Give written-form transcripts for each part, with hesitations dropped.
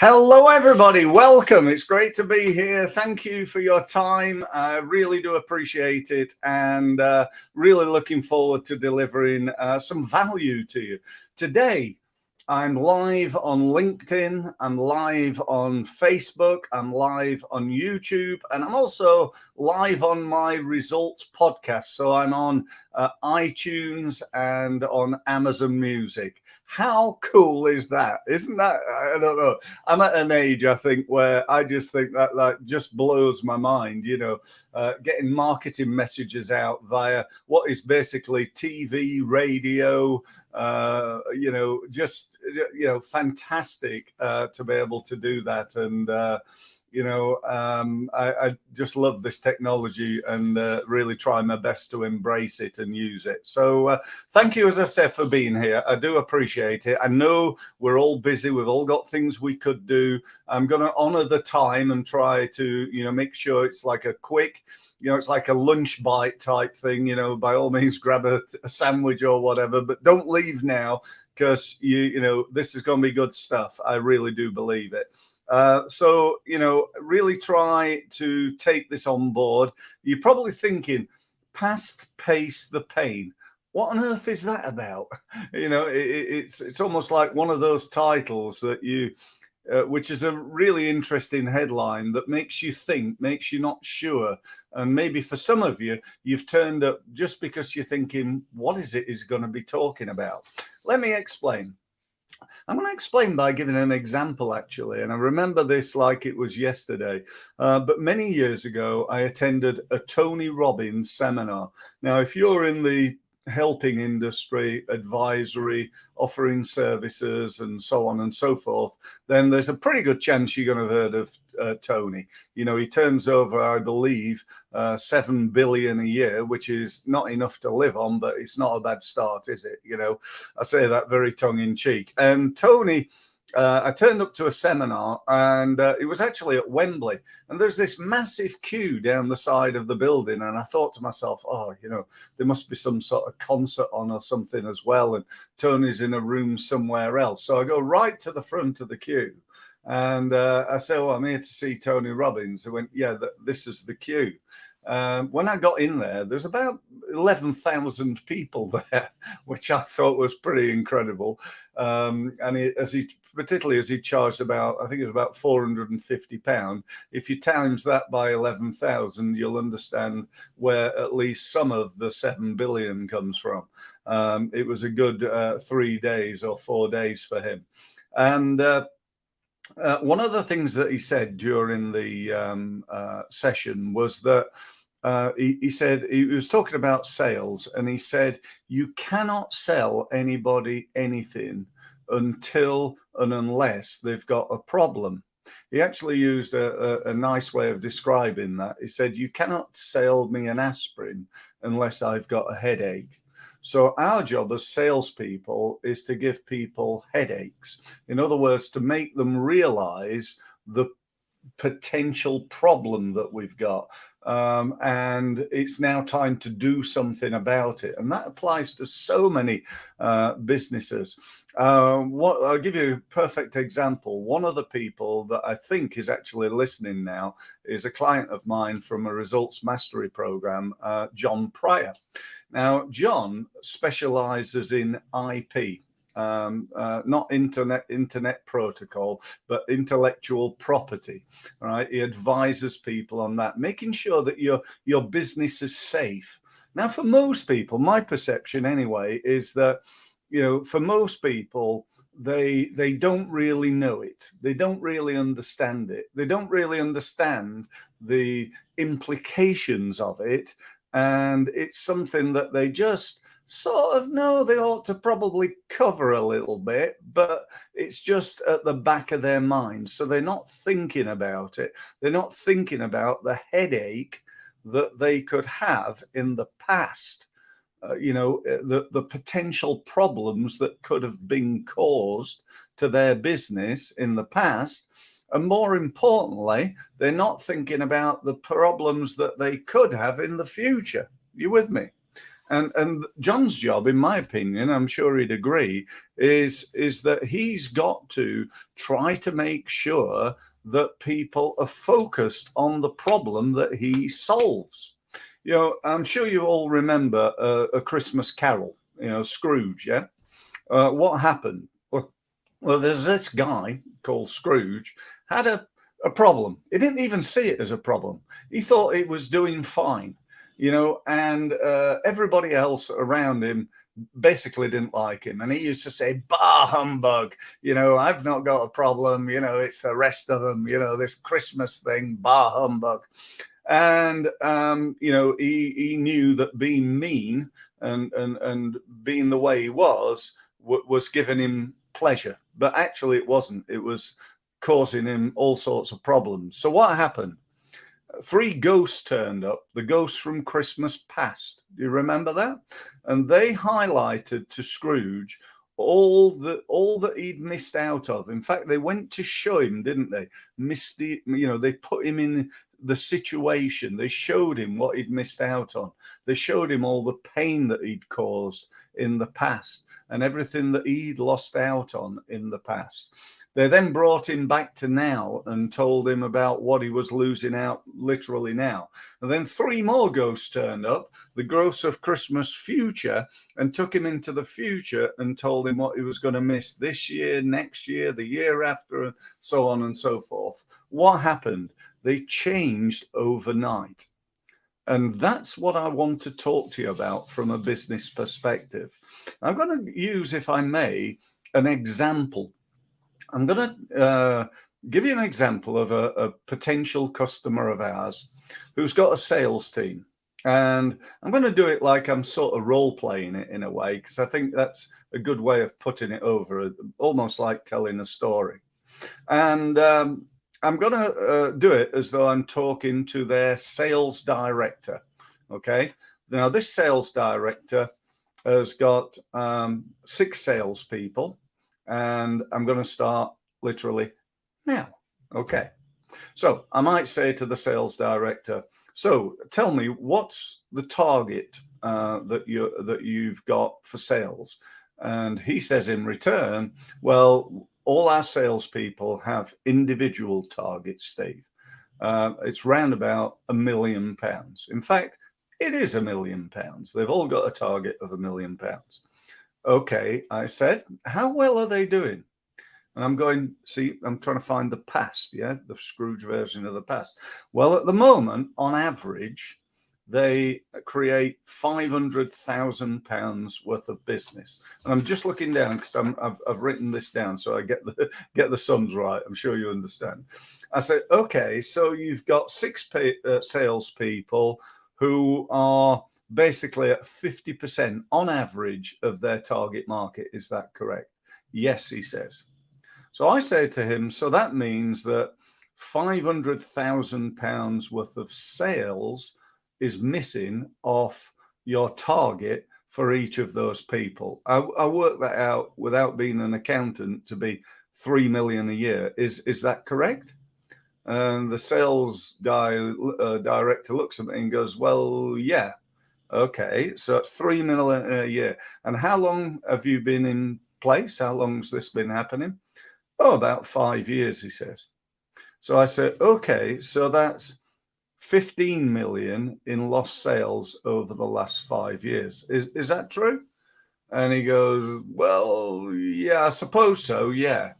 Hello, everybody. Welcome. It's great to be here. Thank you for your time. I really do appreciate it, and really looking forward to delivering some value to you. Today, I'm live on LinkedIn, I'm live on Facebook, I'm live on YouTube, and I'm also live on my results podcast. So I'm on iTunes and on Amazon Music. How cool is that? Isn't that, I don't know. I'm at an age, I think, where I just think that just blows my mind, getting marketing messages out via what is basically TV, radio, fantastic to be able to do that. And, I just love this technology and really try my best to embrace it and use it. So thank you, as I said, for being here. I do appreciate it. I know we're all busy. We've all got things we could do. I'm going to honor the time and try to, make sure it's like a quick, it's like a lunch bite type thing, by all means, grab a sandwich or whatever, but don't leave now because, this is going to be good stuff. I really do believe it. So, really try to take this on board. You're probably thinking, past pace the pain. What on earth is that about? It's almost like one of those titles that which is a really interesting headline that makes you think, makes you not sure. And maybe for some of you, you've turned up just because you're thinking, what is it he's going to be talking about? Let me explain. I'm going to explain by giving an example, actually. And I remember this like it was yesterday. But many years ago, I attended a Tony Robbins seminar. Now, if you're in the helping industry, advisory, offering services, and so on and so forth, then there's a pretty good chance you're going to have heard of Tony. He turns over, I believe, 7 billion a year, which is not enough to live on, but it's not a bad start, is it? I say that very tongue in cheek. And Tony, I turned up to a seminar, and it was actually at Wembley, and there's this massive queue down the side of the building. And I thought to myself, there must be some sort of concert on or something as well. And Tony's in a room somewhere else. So I go right to the front of the queue. And I say, I'm here to see Tony Robbins. I went, yeah, this is the queue. When I got in there, there's about 11,000 people there, which I thought was pretty incredible. And particularly as he charged about, I think it was about £450. If you times that by 11,000, you'll understand where at least some of the 7 billion comes from. It was a good 3 days or 4 days for him. And one of the things that he said during the session was that he said, he was talking about sales, and he said, you cannot sell anybody anything until and unless they've got a problem. He actually used a nice way of describing that. He said, you cannot sell me an aspirin unless I've got a headache. So our job as salespeople is to give people headaches. In other words, to make them realize the potential problem that we've got. And it's now time to do something about it. And that applies to so many businesses. I'll give you a perfect example. One of the people that I think is actually listening now is a client of mine from a results mastery program, John Pryor. Now, John specializes in IP. Not internet protocol, but intellectual property, right? He advises people on that, making sure that your business is safe. Now, for most people, my perception anyway, is that, for most people, they don't really know it. They don't really understand it. They don't really understand the implications of it. And it's something that they just sort of know they ought to probably cover a little bit, but it's just at the back of their mind. So they're not thinking about it. They're not thinking about the headache that they could have in the past. The potential problems that could have been caused to their business in the past. And more importantly, they're not thinking about the problems that they could have in the future. You with me? And John's job, in my opinion, I'm sure he'd agree, is that he's got to try to make sure that people are focused on the problem that he solves. You know, I'm sure you all remember A Christmas Carol, you know, Scrooge, yeah? What happened? Well, there's this guy called Scrooge had a problem. He didn't even see it as a problem. He thought it was doing fine, you know, and everybody else around him basically didn't like him. And he used to say, bah humbug, you know, I've not got a problem, you know, it's the rest of them, you know, this Christmas thing, bah humbug. And, you know, he knew that being mean and being the way he was giving him pleasure. But actually it wasn't. It was causing him all sorts of problems. So what happened? 3 ghosts turned up, the ghosts from Christmas past. Do you remember that? And they highlighted to Scrooge all that he'd missed out of. In fact, they went to show him, didn't they? You know, they put him in the situation. They showed him what he'd missed out on. They showed him all the pain that he'd caused in the past and everything that he'd lost out on in the past. They then brought him back to now and told him about what he was losing out literally now. And then 3 more ghosts turned up, the ghosts of Christmas future, and took him into the future and told him what he was going to miss this year, next year, the year after, and so on and so forth. What happened? They changed overnight. And that's what I want to talk to you about from a business perspective. I'm going to use, if I may, an example. I'm going to give you an example of a potential customer of ours who's got a sales team. And I'm going to do it like I'm sort of role playing it in a way, because I think that's a good way of putting it over, almost like telling a story. And I'm going to do it as though I'm talking to their sales director. Okay. Now, this sales director has got 6 salespeople, and I'm going to start literally now. Okay. So I might say to the sales director, so tell me, what's the target that you've got for sales? And he says in return, well, all our salespeople have individual targets, Steve. It's round about £1 million. In fact, it is £1 million. They've all got a target of £1 million. Okay, I said, how well are they doing? And I'm going, see, I'm trying to find the past, yeah, the Scrooge version of the past. Well, at the moment, on average, they create £500,000 worth of business. And I'm just looking down because I've written this down so I get the sums right. I'm sure you understand. I said, okay, so you've got 6 salespeople who are basically at 50% on average of their target market. Is that correct? Yes, he says. So I say to him, so that means that £500,000 worth of sales is missing off your target for each of those people. I work that out without being an accountant to be 3 million a year. Is that correct? And the sales guy, director looks at me and goes, well, yeah. Okay, so it's 3 million a year. And how long have you been in place? How long's this been happening? Oh, about 5 years, he says. So I said, okay, so that's 15 million in lost sales over the last 5 years. Is that true? And he goes, well, yeah, I suppose so. Yeah.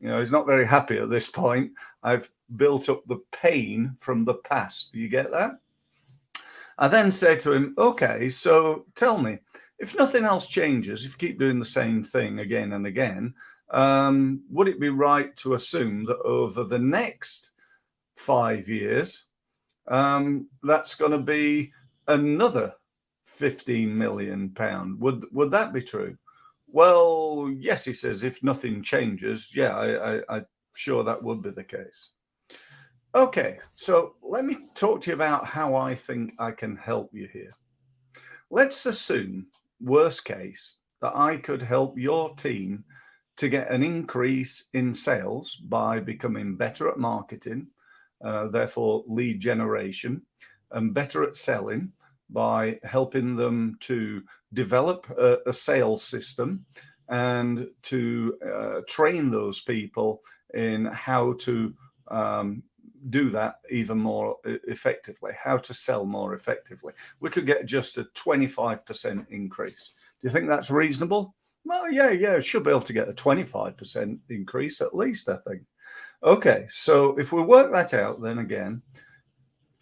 You know, he's not very happy at this point. I've built up the pain from the past. Do you get that? I then say to him, okay, so tell me, if nothing else changes, if you keep doing the same thing again and again, would it be right to assume that over the next 5 years, that's going to be another £15 million? Would that be true? Well, yes, he says, if nothing changes, yeah, I'm sure that would be the case. Okay, so let me talk to you about how I think I can help you here. Let's assume, worst case, that I could help your team to get an increase in sales by becoming better at marketing, therefore lead generation, and better at selling by helping them to develop a sales system and to train those people in how to do that even more effectively, how to sell more effectively. We could get just a 25% increase. Do you think that's reasonable? Well, yeah, should be able to get a 25% increase at least, I think. Okay, so if we work that out, then again,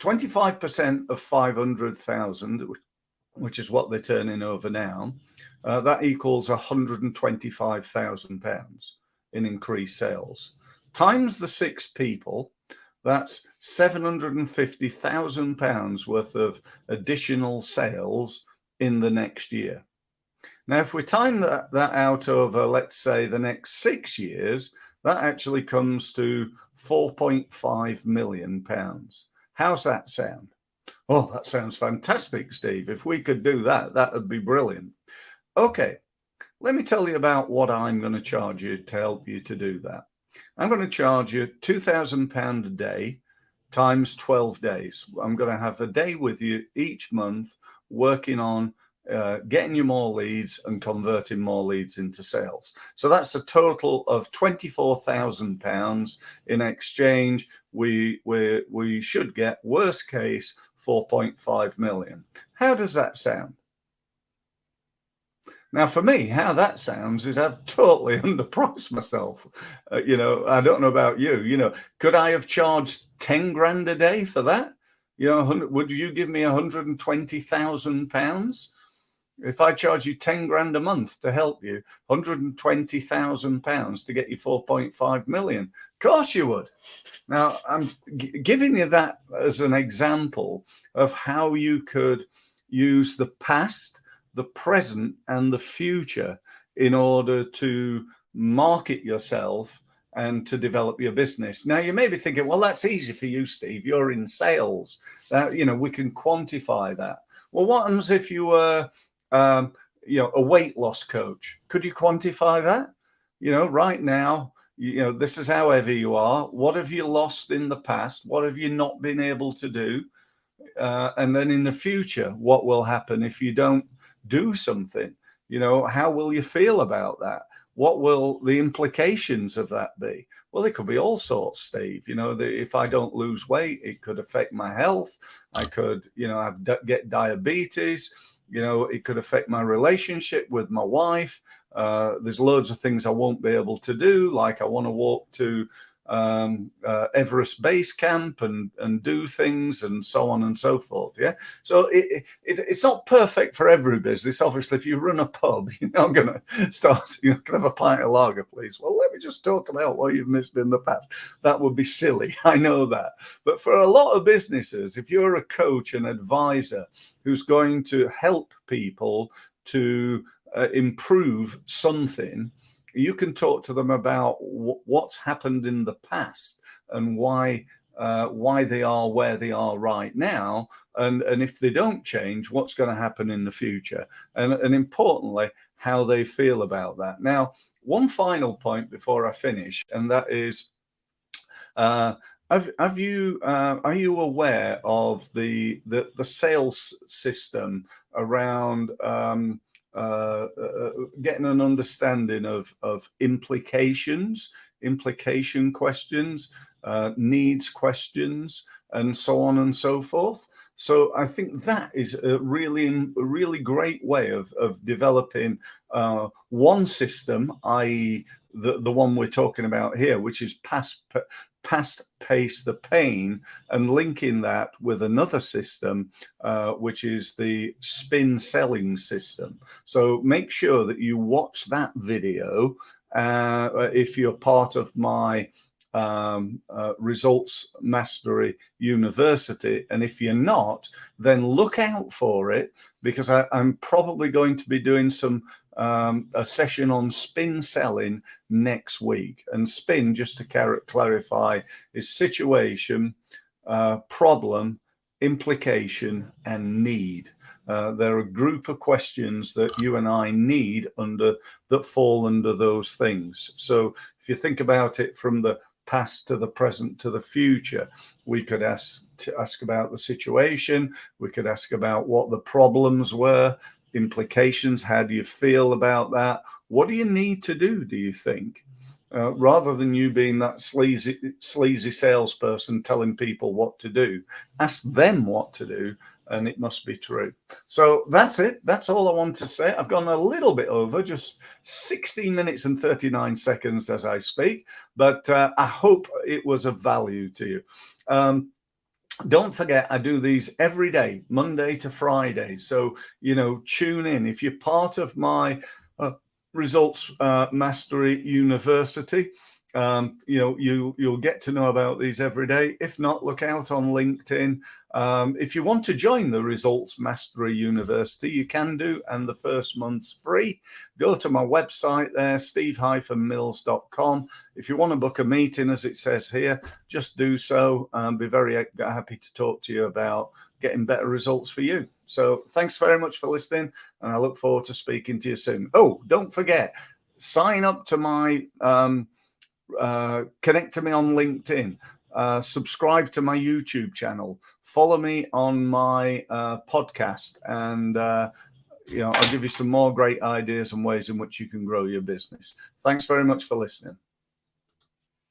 25% of 500,000, which is what they're turning over now, that equals £125,000 in increased sales. Times the 6 people, that's £750,000 worth of additional sales in the next year. Now, if we time that out over, let's say, the next 6 years, that actually comes to £4.5 million. How's that sound? Oh, that sounds fantastic, Steve. If we could do that, that would be brilliant. Okay, let me tell you about what I'm going to charge you to help you to do that. I'm going to charge you £2,000 a day times 12 days. I'm going to have a day with you each month working on getting you more leads and converting more leads into sales. So that's a total of £24,000. In exchange, we should get, worst case, 4.5 million. How does that sound? Now, for me, how that sounds is I've totally underpriced myself. I don't know about you. Could I have charged 10 grand a day for that? Would you give me £120,000? If I charge you 10 grand a month to help you, £120,000 to get you 4.5 million, of course you would. Now, I'm giving you that as an example of how you could use the past, the present, and the future in order to market yourself and to develop your business. Now, you may be thinking, well, that's easy for you, Steve. You're in sales. We can quantify that. Well, what happens if you were a weight loss coach? Could you quantify that? Right now, this is how heavy you are. What have you lost in the past? What have you not been able to do? And then in the future, what will happen if you don't do something? How will you feel about that? What will the implications of that be? Well, it could be all sorts, Steve. If I don't lose weight, it could affect my health. I could, get diabetes. It could affect my relationship with my wife. There's loads of things I won't be able to do, like I want to walk to Everest Base Camp and do things and so on and so forth. Yeah. So it's not perfect for every business. Obviously, if you run a pub, you're not going to start, can I have a pint of lager, please? Well, let me just talk about what you've missed in the past. That would be silly. I know that. But for a lot of businesses, if you're a coach, an advisor who's going to help people to improve something, you can talk to them about what's happened in the past and why they are where they are right now, and if they don't change, what's going to happen in the future, and importantly, how they feel about that. Now, one final point before I finish, and that is, are you aware of the sales system around getting an understanding of implication questions, needs questions, and so on and so forth? So I think that is a really great way of developing one system, i.e. the one we're talking about here, which is past pace the pain, and linking that with another system, which is the spin selling system. So make sure that you watch that video if you're part of my Results Mastery University, and if you're not, then look out for it, because I'm probably going to be doing some a session on spin selling next week. And spin, just to clarify, is situation, problem, implication, and need. There are a group of questions that you and I need that fall under those things. So if you think about it from the past to the present to the future. We could ask about the situation. We could ask about what the problems were, implications. How do you feel about that? What do you need to do you think? Rather than you being that sleazy salesperson telling people what to do, ask them what to do, and it must be true. So that's it. That's all I want to say. I've gone a little bit over, just 16 minutes and 39 seconds as I speak, but I hope it was of value to you. Don't forget, I do these every day, Monday to Friday. So, tune in. If you're part of my Results Mastery University, you'll get to know about these every day. If not, look out on LinkedIn. If you want to join the Results Mastery University, you can do, and the first month's free. Go to my website there, steve-mills.com. If you want to book a meeting, as it says here, just do so. I'll be very happy to talk to you about getting better results for you. So thanks very much for listening, and I look forward to speaking to you soon. Oh, don't forget, sign up to my connect to me on LinkedIn, subscribe to my YouTube channel, follow me on my podcast, and I'll give you some more great ideas and ways in which you can grow your business. Thanks very much for listening.